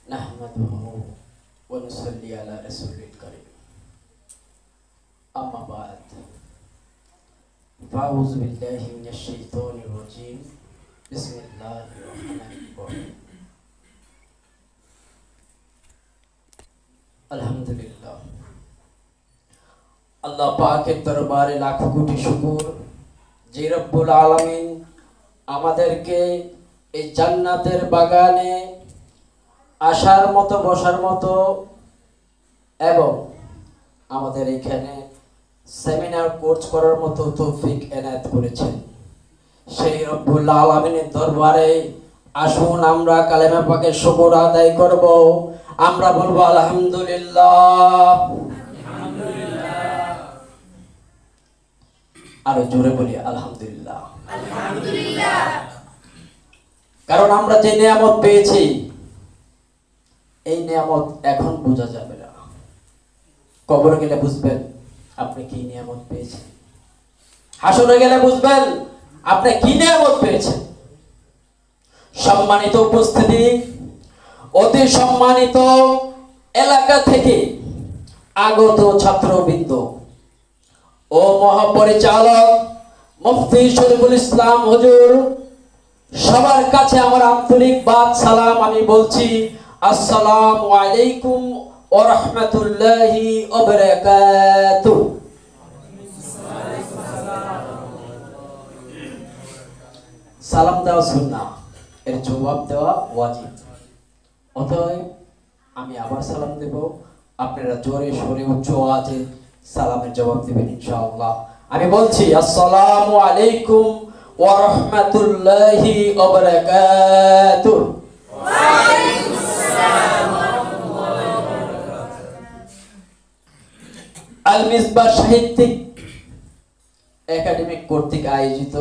نحمده ونصلي على رسول الكريم أما بعد فأعوذ بالله من الشيطان الرجيم بسم الله الرحمن الرحيم আলহামদুলিল্লাহ আল্লাহ পাকের দরবারে লাখো কোটি শুকর যে রব্বুল আলামিন আমাদেরকে এই জান্নাতের বাগানে আসার মতো বসার মতো এবং আমাদের এখানে সেমিনার কোর্স করার মতো তৌফিক এনায়েত করেছেন। সেই রব্বুল আলামিনের দরবারে আসুন আমরা কালেমা পাকের শুকর আদায় করব। আমরা বলবো আলহামদুলিল্লাহ, আরো জোরে বলি আলহামদুলিল্লাহ। কারণ আমরা যে নিয়ামত পেয়েছি এই নিয়ামত এখন বোঝা যাবে না, কবরে গেলে বুঝবেন আপনি কি নিয়ামত পেয়েছেন, হাসরে গেলে বুঝবেন আপনি কি নিয়ামত পেয়েছেন। সম্মানিত উপস্থিতি, অতি সম্মানিত এলাকা থেকে আগত ছাত্রবৃন্দ ও মহাপরিচালক মুফতি শরীফুল ইসলাম হুজুর, সবার কাছে আমার আন্তরিক বাদ সালাম আমি বলছি আসসালামু আলাইকুম ওয়া রাহমাতুল্লাহি ওয়া বারাকাতুহু। সালাম দেওয়া সুন্নাহ, এর জবাব দেওয়া ওয়াজিব। অতএব আমি আবার সালাম দেব, আপনারা জোরে সোরে উচ্চ আওয়াজে সালামের জবাব দিবেন ইনশাআল্লাহ। আমি বলছি আসসালামু আলাইকুম ওয়া রাহমাতুল্লাহি ওয়া বারাকাতুহু। ওয়া আলাইকুম আসসালাম ওয়া রাহমাতুল্লাহি ওয়া বারাকাতুহু। আল মিসবাহ সাহিত্যিক একাডেমিক কর্তৃক আয়োজিত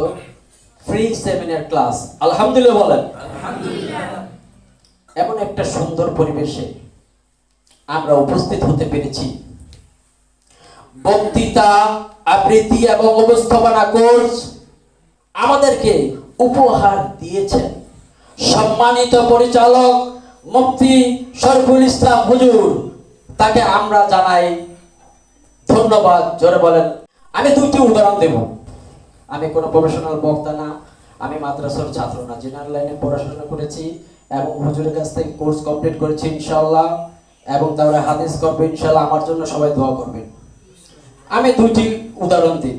ফ্রি সেমিনার ক্লাস, আলহামদুলিল্লাহ বলেন আলহামদুলিল্লাহ। এমন একটা সুন্দর পরিবেশে আমরা উপস্থিত হতে পেরেছি। বক্তৃতা, আবৃত্তি এবং উপস্থাপনা কোর্স আমাদেরকে উপহার দিয়েছেন সম্মানিত পরিচালক মুফতি শরীফুল ইসলাম হুজুর, তাকে আমরা জানাই ধন্যবাদ। জোরে বলেন। আমি দুইটি উদাহরণ দেব। আমি কোনো প্রফেশনাল বক্তা না, আমি মাদ্রাসার ছাত্র না, জেনারেল লাইনে পড়াশোনা করেছি এবং হুজুরের কাছ থেকে কোর্স কমপ্লিট করেছি ইনশাআল্লাহ, এবং তারপরে হাদিস করবে ইনশাআল্লাহ। আমার জন্য সবাই দোয়া করবেন। আমি দুইটি উদাহরণ দিই।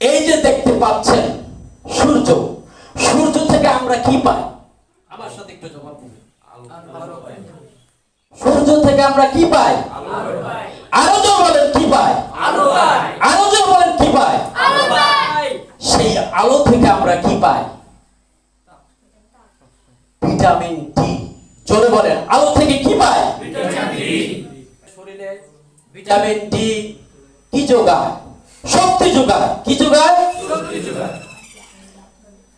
এই যে দেখতে পাচ্ছেন সূর্য, সূর্য থেকে আমরা কি পাই? আমার সাথে একটু জবাব দিন। সূর্য থেকে আমরা কি পাই? আলো জোরে বলেন কি পাই? আলো পাই। আলো জোরে বলেন কি পাই? আলো পাই। সেই আলো থেকে আমরা কি পাই? Vitamin D. জোরে বলেন আলো থেকে কি পাই? Vitamin D. শরীরে ভিটামিন ডি কি যোগায়? শক্তি যোগায়। কি যোগায়? শক্তি যোগায়।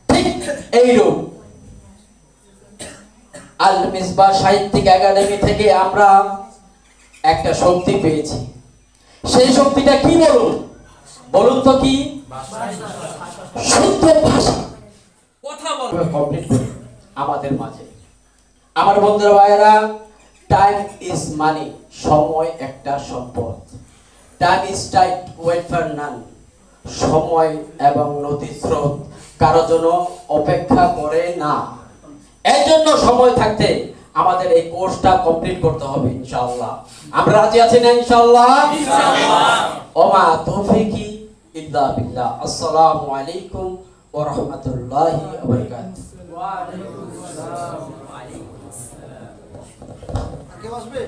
ঠিক এইরূপ আল মিসবাহ সাহিত্যিক একাডেমি থেকে আমরা একটা শক্তি পেয়েছি। সেই শক্তিটা কি বলুন? বলুন তো কি? শুদ্ধ ভাষা, কথা বলবে কমপ্লিট করি আমাদের মাঝে। আমার বন্ধুরা ভাইয়েরা, টাইম ইজ মানি, সময় একটা সম্পদ। Time is tide, wait for none, সময় এবং নদী স্রোত কারো জন্য অপেক্ষা করে না। এই জন্য সময় থাকতে আমাদের এই কোর্সটা কমপ্লিট করতে হবে ইনশাআল্লাহ। আমরা রাজি আছি না ইনশাআল্লাহ? ইনশাআল্লাহ। ওমা তৌফিকি ইল্লা বিল্লাহ। আসসালামু আলাইকুম ওয়া রাহমাতুল্লাহি ওয়া বারাকাতুহু। ওয়া আলাইকুম আসসালাম ওয়া আলাইকুম আসসালাম। কে বসবে?